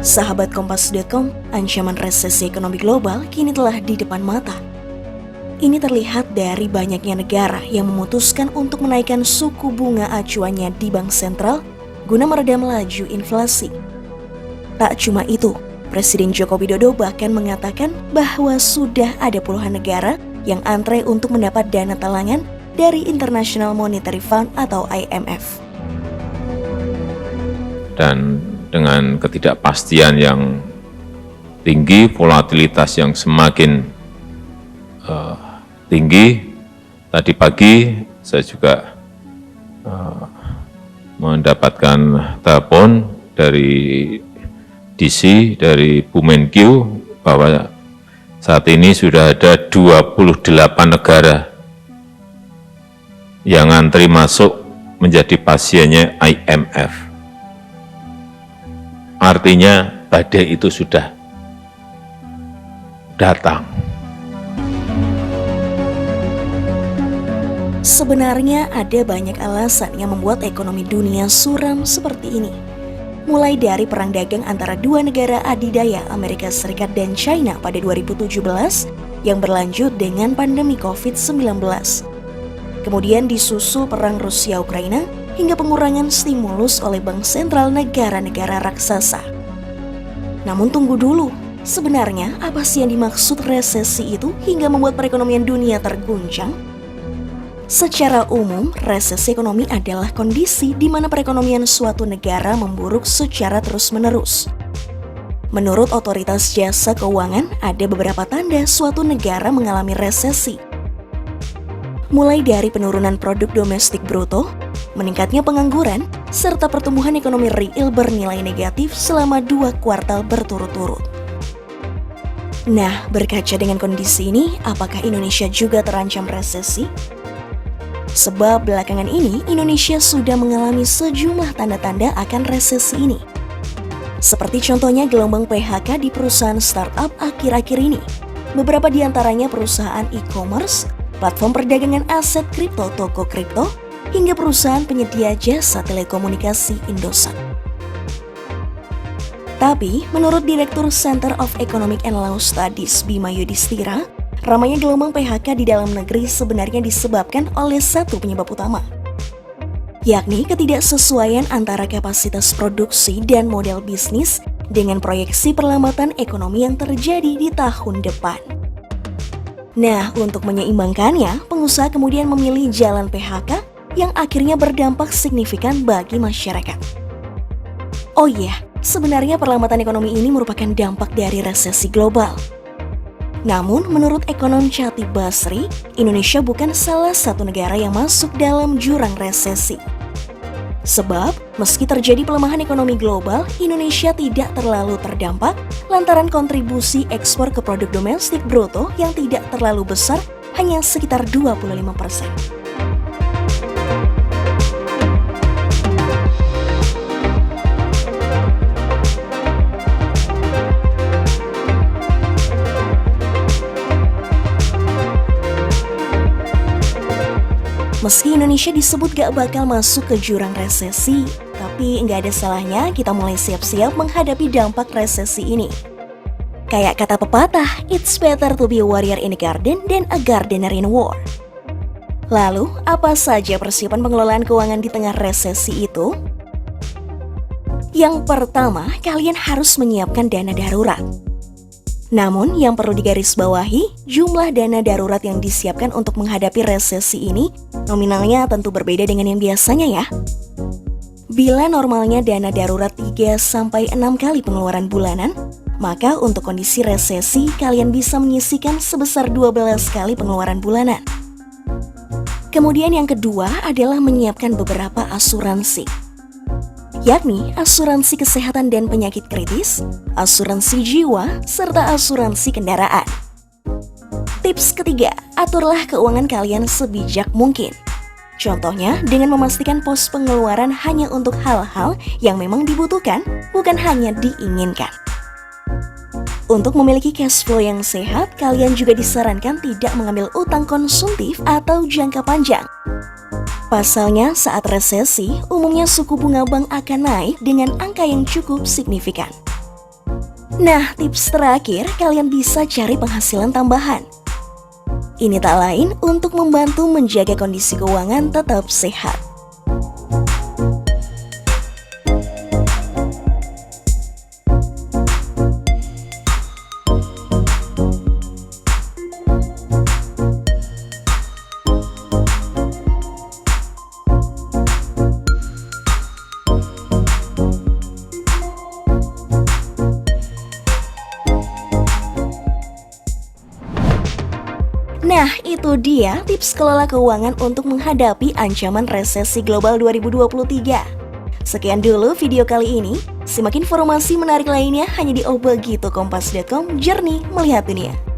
Sahabat Kompas.com, ancaman resesi ekonomi global kini telah di depan mata. Ini terlihat dari banyaknya negara yang memutuskan untuk menaikkan suku bunga acuannya di bank sentral guna meredam laju inflasi. Tak cuma itu, Presiden Joko Widodo bahkan mengatakan bahwa sudah ada puluhan negara yang antre untuk mendapat dana talangan dari International Monetary Fund atau IMF. Dan dengan ketidakpastian yang tinggi, volatilitas yang semakin tinggi, tadi pagi saya juga mendapatkan telepon dari DC, dari Bu Menkyu, bahwa saat ini sudah ada 28 negara yang antri masuk menjadi pasiennya IMF. Artinya badai itu sudah datang. Sebenarnya ada banyak alasan yang membuat ekonomi dunia suram seperti ini. Mulai dari perang dagang antara dua negara adidaya Amerika Serikat dan China pada 2017 yang berlanjut dengan pandemi COVID-19. Kemudian disusul perang Rusia-Ukraina hingga pengurangan stimulus oleh bank sentral negara-negara raksasa. Namun tunggu dulu, sebenarnya apa sih yang dimaksud resesi itu hingga membuat perekonomian dunia terguncang? Secara umum, resesi ekonomi adalah kondisi di mana perekonomian suatu negara memburuk secara terus-menerus. Menurut Otoritas Jasa Keuangan, ada beberapa tanda suatu negara mengalami resesi. Mulai dari penurunan produk domestik bruto, meningkatnya pengangguran, serta pertumbuhan ekonomi real bernilai negatif selama 2 kuartal berturut-turut. Nah, berkaca dengan kondisi ini, apakah Indonesia juga terancam resesi? Sebab belakangan ini, Indonesia sudah mengalami sejumlah tanda-tanda akan resesi ini. Seperti contohnya gelombang PHK di perusahaan startup akhir-akhir ini. Beberapa di antaranya perusahaan e-commerce, platform perdagangan aset kripto toko kripto, hingga perusahaan penyedia jasa telekomunikasi Indosat. Tapi, menurut Direktur Center of Economic and Law Studies Bima Yudhistira, ramainya gelombang PHK di dalam negeri sebenarnya disebabkan oleh satu penyebab utama, yakni ketidaksesuaian antara kapasitas produksi dan model bisnis dengan proyeksi perlambatan ekonomi yang terjadi di tahun depan. Nah, untuk menyeimbangkannya, pengusaha kemudian memilih jalan PHK yang akhirnya berdampak signifikan bagi masyarakat. Oh iya, sebenarnya perlambatan ekonomi ini merupakan dampak dari resesi global. Namun, menurut ekonom Chatib Basri, Indonesia bukan salah satu negara yang masuk dalam jurang resesi. Sebab, meski terjadi pelemahan ekonomi global, Indonesia tidak terlalu terdampak lantaran kontribusi ekspor ke produk domestik bruto yang tidak terlalu besar, hanya sekitar 25%. Meski Indonesia disebut gak bakal masuk ke jurang resesi, tapi nggak ada salahnya kita mulai siap-siap menghadapi dampak resesi ini. Kayak kata pepatah, it's better to be a warrior in a garden than a gardener in war. Lalu, apa saja persiapan pengelolaan keuangan di tengah resesi itu? Yang pertama, kalian harus menyiapkan dana darurat. Namun, yang perlu digarisbawahi, jumlah dana darurat yang disiapkan untuk menghadapi resesi ini nominalnya tentu berbeda dengan yang biasanya ya. Bila normalnya dana darurat 3-6 kali pengeluaran bulanan, maka untuk kondisi resesi kalian bisa menyisihkan sebesar 12 kali pengeluaran bulanan. Kemudian yang kedua adalah menyiapkan beberapa asuransi, yakni asuransi kesehatan dan penyakit kritis, asuransi jiwa, serta asuransi kendaraan. Tips ketiga, aturlah keuangan kalian sebijak mungkin. Contohnya dengan memastikan pos pengeluaran hanya untuk hal-hal yang memang dibutuhkan, bukan hanya diinginkan. Untuk memiliki cash flow yang sehat, kalian juga disarankan tidak mengambil utang konsumtif atau jangka panjang. Pasalnya, saat resesi, umumnya suku bunga bank akan naik dengan angka yang cukup signifikan. Nah, tips terakhir, kalian bisa cari penghasilan tambahan. Ini tak lain untuk membantu menjaga kondisi keuangan tetap sehat. Nah, itu dia tips kelola keuangan untuk menghadapi ancaman resesi global 2023. Sekian dulu video kali ini. Simak informasi menarik lainnya hanya di obagitokompas.com, jernih melihat dunia.